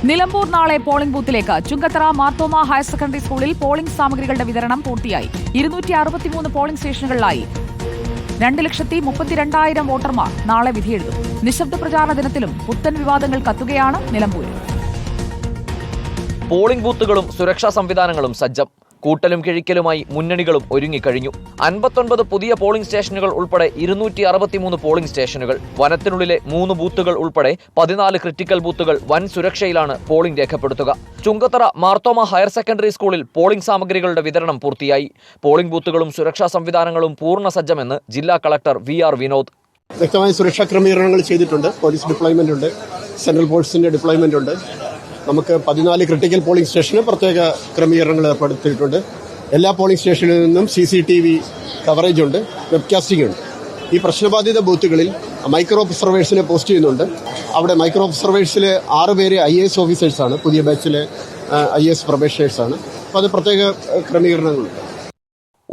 നിലമ്പൂർ നാളെ പോളിംഗ് ബൂത്തിലേക്ക്. Chungathara Marthoma higher secondary സ്കൂളിൽ പോളിംഗ് സാമഗ്രികളുടെ വിതരണം പൂർത്തിയായി. 263 പോളിംഗ് സ്റ്റേഷനുകളിലായി 2,32,000 വോട്ടർമാർ നാളെ വിധിയെഴുതും. നിശബ്ദ പ്രചാരണ ദിനത്തിലും പുത്തൻ വിവാദങ്ങൾ കത്തുകയാണ് നിലമ്പൂരിൽ. പോളിംഗ് ബൂത്തുകളും സുരക്ഷാ സംവിധാനങ്ങളും സജ്ജം. കൂട്ടലും കിഴിക്കലുമായി മുന്നണികളും ഒരുങ്ങിക്കഴിഞ്ഞു. 59 പുതിയ പോളിംഗ് സ്റ്റേഷനുകൾ ഉൾപ്പെടെ 263 പോളിംഗ് സ്റ്റേഷനുകൾ. വനത്തിനുള്ളിലെ 3 ബൂത്തുകൾ ഉൾപ്പെടെ 14 ക്രിട്ടിക്കൽ ബൂത്തുകൾ വൻ സുരക്ഷയിലാണ് പോളിംഗ് രേഖപ്പെടുത്തുക. ചുങ്കത്തറ മാർത്തോമ ഹയർ സെക്കൻഡറി സ്കൂളിൽ പോളിംഗ് സാമഗ്രികളുടെ വിതരണം പൂർത്തിയായി. പോളിംഗ് ബൂത്തുകളും സുരക്ഷാ സംവിധാനങ്ങളും പൂർണ്ണ സജ്ജമെന്ന് ജില്ലാ കളക്ടർ VR വിനോദ്. വ്യക്തമായ സുരക്ഷാ ക്രമീകരണങ്ങൾ ചെയ്തിട്ടുണ്ട്. പോലീസ് ഡിപ്ലോയ്മെന്റ് ഉണ്ട്, സെൻട്രൽ ഫോഴ്സിന്റെ ഡിപ്ലോയ്മെന്റ് ഉണ്ട്. നമുക്ക് 14 ക്രിട്ടിക്കൽ പോളിംഗ് സ്റ്റേഷന് പ്രത്യേക ക്രമീകരണങ്ങൾ ഏർപ്പെടുത്തിയിട്ടുണ്ട്. എല്ലാ പോളിംഗ് സ്റ്റേഷനിൽ നിന്നും CCTV കവറേജ് ഉണ്ട്, വെബ്കാസ്റ്റിംഗ് ഉണ്ട്. ഈ പ്രശ്നബാധിത ബൂത്തുകളിൽ മൈക്രോ ഒബ്സർവേഴ്സിനെ പോസ്റ്റ് ചെയ്യുന്നുണ്ട്. അവിടെ മൈക്രോ ഒബ്സർവേഴ്സിൽ 6 പേര് IAS ഓഫീസേഴ്സാണ്, പുതിയ ബാച്ചിലെ IAS പ്രൊബേഷനേഴ്സാണ്. അപ്പോൾ അത് പ്രത്യേക ക്രമീകരണങ്ങളുണ്ട്.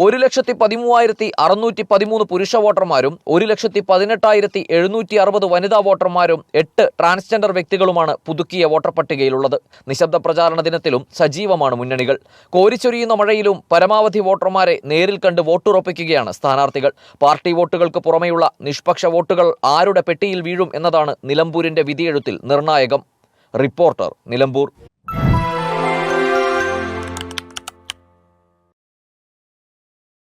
1,13,613 പുരുഷ വോട്ടർമാരും 1,18,760 വനിതാ വോട്ടർമാരും 8 ട്രാൻസ്ജെൻഡർ വ്യക്തികളുമാണ് പുതുക്കിയ വോട്ടർ പട്ടികയിലുള്ളത്. നിശബ്ദ പ്രചാരണ ദിനത്തിലും സജീവമാണ് മുന്നണികൾ. കോരിച്ചൊരിയുന്ന മഴയിലും പരമാവധി വോട്ടർമാരെ നേരിൽ കണ്ട് വോട്ടുറപ്പിക്കുകയാണ് സ്ഥാനാർത്ഥികൾ. പാർട്ടി വോട്ടുകൾക്ക് പുറമെയുള്ള നിഷ്പക്ഷ വോട്ടുകൾ ആരുടെ പെട്ടിയിൽ വീഴും എന്നതാണ് നിലമ്പൂരിന്റെ വിധിയെഴുത്തിൽ നിർണായകം. റിപ്പോർട്ടർ, നിലമ്പൂർ.